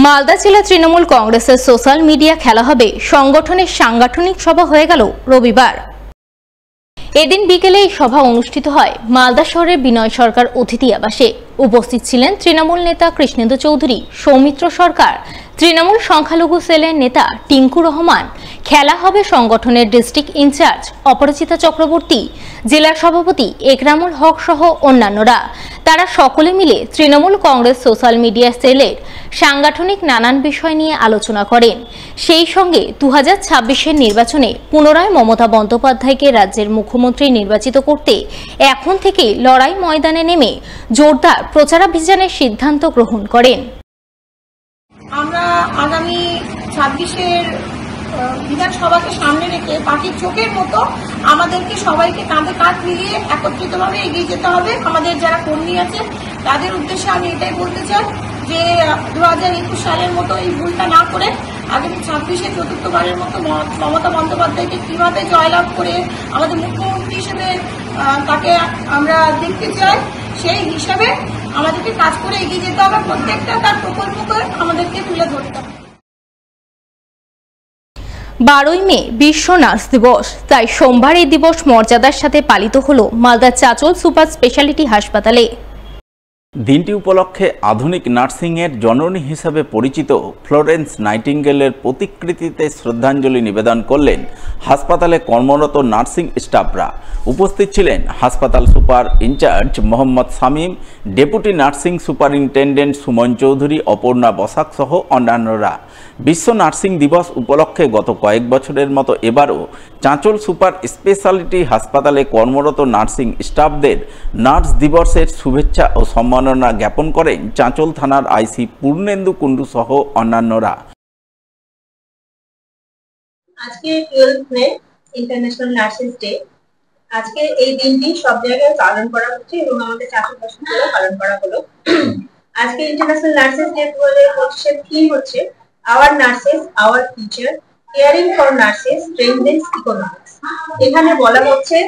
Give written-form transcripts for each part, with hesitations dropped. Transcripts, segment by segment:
মালদা জেলা তৃণমূল কংগ্রেসের social media খেলা হবে সংগঠনের সাংগঠনিক সভা হয়ে গেল রবিবার। এদিন বিকেলে এই সভা অনুষ্ঠিত হয় মালদা শহরের বিনয় সরকার অতিথি আবাসে। উপস্থিত ছিলেন তৃণমূল নেতা কৃষ্ণেন্দু চৌধুরী, সৌমিত্র সরকার, তৃণমূল সংখ্যালঘু সেলের নেতা টিঙ্কু রহমান, খেলা হবে সংগঠনের ডিস্ট্রিক্ট ইনচার্জ অপরাজিতা চক্রবর্তী, জেলা সভাপতি একরামুল হক সহ অন্যান্যরা। তারা সকলে মিলে তৃণমূল কংগ্রেস সোশ্যাল মিডিয়া সেলের সাংগঠনিক নানান বিষয় নিয়ে আলোচনা করেন। সেই সঙ্গে 2026-এর নির্বাচনে পুনরায় মমতা বন্দ্যোপাধ্যায়কে রাজ্যের মুখ্যমন্ত্রী নির্বাচিত করতে এখন থেকে লড়াই ময়দানে নেমে জোরদার প্রচারাভিযানের সিদ্ধান্ত গ্রহণ করেন। আমরা আগামী 26-এর বিধানসভাকে সামনে রেখে পার্টির চোখের মতো আমাদেরকে সবাইকে কাঁধে কাঁধ মিলিয়ে একত্রিতভাবে এগিয়ে যেতে হবে। আমাদের যারা কর্মী আছে তাদের উদ্দেশ্যে আমি এটাই বলতে চাই যে 2021 সালের মতো এই ভুলটা না করে আগামী 26-এ চতুর্থবারের মতো মমতা বন্দ্যোপাধ্যায়কে কিভাবে জয়লাভ করে আমাদের মুখ্যমন্ত্রী হিসেবে তাকে আমরা দেখতে চাই, সেই হিসাবে আমাদেরকে কাজ করে এগিয়ে যেতে হবে। প্রত্যেকটা তার প্রকল্পকে আমাদেরকে তুলে ধরতে হবে। 12ই মে বিশ্ব নার্স দিবস, তাই সোমবার এই দিবস মর্যাদার সাথে পালিত হলো মালদার চাঁচল সুপার স্পেশালিটি হাসপাতালে। দিনটি উপলক্ষে আধুনিক নার্সিংয়ের জননী হিসেবে পরিচিত ফ্লোরেন্স নাইটিঙ্গেলের প্রতিকৃতিতে শ্রদ্ধাঞ্জলি নিবেদন করলেন হাসপাতালে কর্মরত নার্সিং স্টাফরা। উপস্থিত ছিলেন হাসপাতাল super incharge Mohammad Shamim, deputy nursing superintendent Suman Chowdhury, Aparna Basak সহ অন্যান্যরা। বিশ্ব নার্সিং দিবস উপলক্ষে গত কয়েক বছরের মতো এবারও চাঁচল সুপার স্পেশালিটি হাসপাতালে কর্মরত নার্সিং স্টাফদের নার্স দিবসের শুভেচ্ছা ও সম্মাননা জ্ঞাপন করেন চাঁচল থানার আইসি পূর্ণেন্দু কুণ্ডু সহ অন্যান্যরা। আজকে 12 মে ইন্টারন্যাশনাল নার্সেস ডে। আজকে এই দিনটি সব জায়গায় পালন করা হচ্ছে এবং আমাদের চাঁচল হসপিটালে পালন করা হলো। আজকে ইন্টারন্যাশনাল নার্সেস ডে 2025-এর থিম হচ্ছে our nurses our future, caring for nurses strengthens economics. এখানে বলা হচ্ছে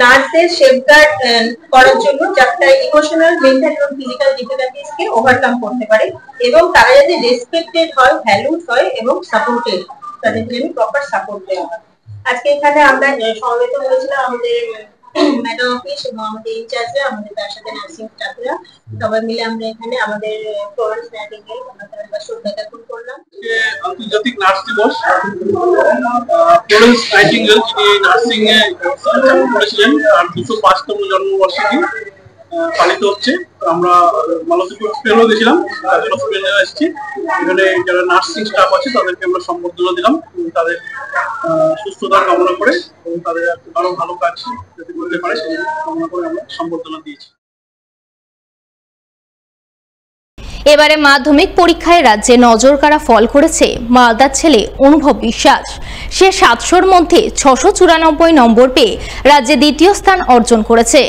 নার্সদের সেফগার্ড করার জন্য যাতে ইমোশনাল, মেন্টাল এবং ফিজিক্যাল ডিফিকাল্টিসকে ওভারকাম করতে পারে এবং তারা যাতে রেসপেক্টেড হয়, ভ্যালুড হয় এবং সাপোর্টেড, তাদেরকে আমি প্রপার সাপোর্ট দেওয়া হয়। আজকে এখানে আমরা সমবেত হয়েছিলাম আমাদের ম্যাডাম অফিস এবং আমাদের ইনচার্জরা, আমাদের তার সাথে নার্সিং স্টাফরা, সবাই মিলে আমরা এখানে আমাদের ফ্লোরেন্স নাইটিঙ্গেল শ্রদ্ধা জ্ঞাপন করলাম। আন্তর্জাতিক নার্স দিবস। ফ্লোরেন্স নাইটিঙ্গেল যিনি নার্সিং এ করেছিলেন তার 205তম জন্মবার্ষিকী পালিত হচ্ছে। আমরা মালদা হসপিটালেও গেছিলাম, হসপিটালে এসেছি। এখানে যারা নার্সিং স্টাফ আছে তাদেরকে আমরা সম্বর্ধনা দিলাম, তাদের সুস্থতা কামনা করে এবং তাদের আরো ভালো কাজ যাতে করতে পারে সেই কামনা করে আমরা সম্বর্ধনা দিয়েছি। এবারে মাধ্যমিক পরীক্ষায় রাজ্যে নজরকাড়া ফল করেছে মালদার ছেলে অনুভব বিশ্বাস। সে 700-র মধ্যে 694 নম্বর পেয়ে রাজ্যে দ্বিতীয় স্থান অর্জন করেছে।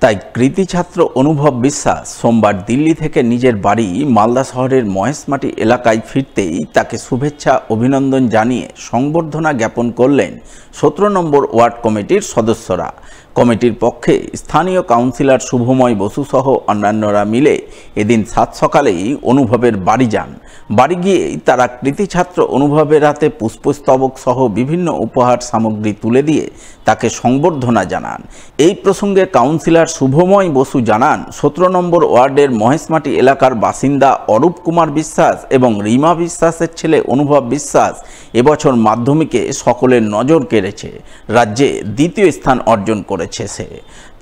তাই কৃতি ছাত্র অনুভব বিশ্বাস সোমবার দিল্লি থেকে নিজের বাড়ি মালদা শহরের মহেশমাটি এলাকায় ফিরতেই তাকে শুভেচ্ছা অভিনন্দন জানিয়ে সংবর্ধনা জ্ঞাপন করলেন 17 নম্বর ওয়ার্ড কমিটির সদস্যরা। কমিটির পক্ষে স্থানীয় কাউন্সিলর শুভময় বসু সহ অন্যান্যরা মিলে এদিন 7 সকালেই অনুভবের বাড়ি যান। বাড়ি গিয়েই তারা কৃতি ছাত্র অনুভবের হাতে পুষ্পস্তবক সহ বিভিন্ন উপহার সামগ্রী তুলে দিয়ে তাকে সংবর্ধনা জানান। এই প্রসঙ্গে কাউন্সিলর শুভময় বসু জানান, 17 নম্বর ওয়ার্ডের মহেশমাটি এলাকার বাসিন্দা অরূপ কুমার বিশ্বাস এবং রিমা বিশ্বাসের ছেলে অনুভব বিশ্বাস এবছর মাধ্যমিকে সকলের নজর কেড়েছে, রাজ্যে দ্বিতীয় স্থান অর্জন করেছে সে।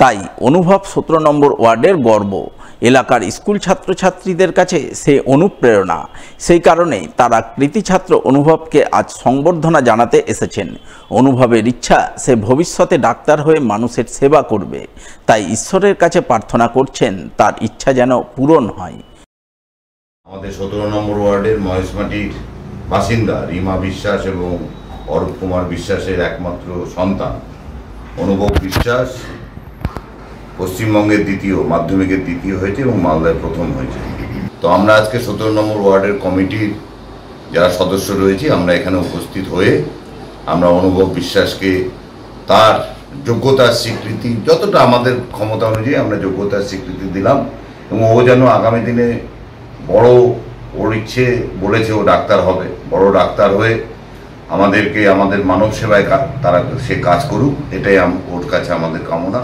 তাই অনুভব 17 নম্বর ওয়ার্ডের গর্ব, এলাকার স্কুল ছাত্রছাত্রীদের কাছে সে অনুপ্রেরণা। সেই কারণেই তারা কৃতি ছাত্র অনুভবকে আজ সংবর্ধনা জানাতে এসেছেন। অনুভবের ইচ্ছা সে ভবিষ্যতে ডাক্তার হয়ে মানুষের সেবা করবে, তাই ঈশ্বরের কাছে প্রার্থনা করছেন তার ইচ্ছা যেন পূরণ হয়। আমাদের 17 নম্বর ওয়ার্ডের মহেশমাটির বাসিন্দা রিমা বিশ্বাস এবং অরূপ কুমার বিশ্বাসের একমাত্র সন্তান অনুভব বিশ্বাস পশ্চিমবঙ্গের মাধ্যমিকের দ্বিতীয় হয়েছে এবং মালদায় প্রথম হয়েছে। তো আমরা আজকে 17 নম্বর ওয়ার্ডের কমিটির যারা সদস্য রয়েছি আমরা এখানে উপস্থিত হয়ে আমরা অনুভব বিশ্বাসকে তার যোগ্যতার স্বীকৃতি, যতটা আমাদের ক্ষমতা অনুযায়ী আমরা যোগ্যতার স্বীকৃতি দিলাম এবং ও যেন আগামী দিনে বড়, ওর ইচ্ছে বলেছে ও ডাক্তার হবে, বড় ডাক্তার হয়ে আমাদেরকে আমাদের মানব সেবায় সে কাজ করুক, এটাই ওর কাছে আমাদের কামনা।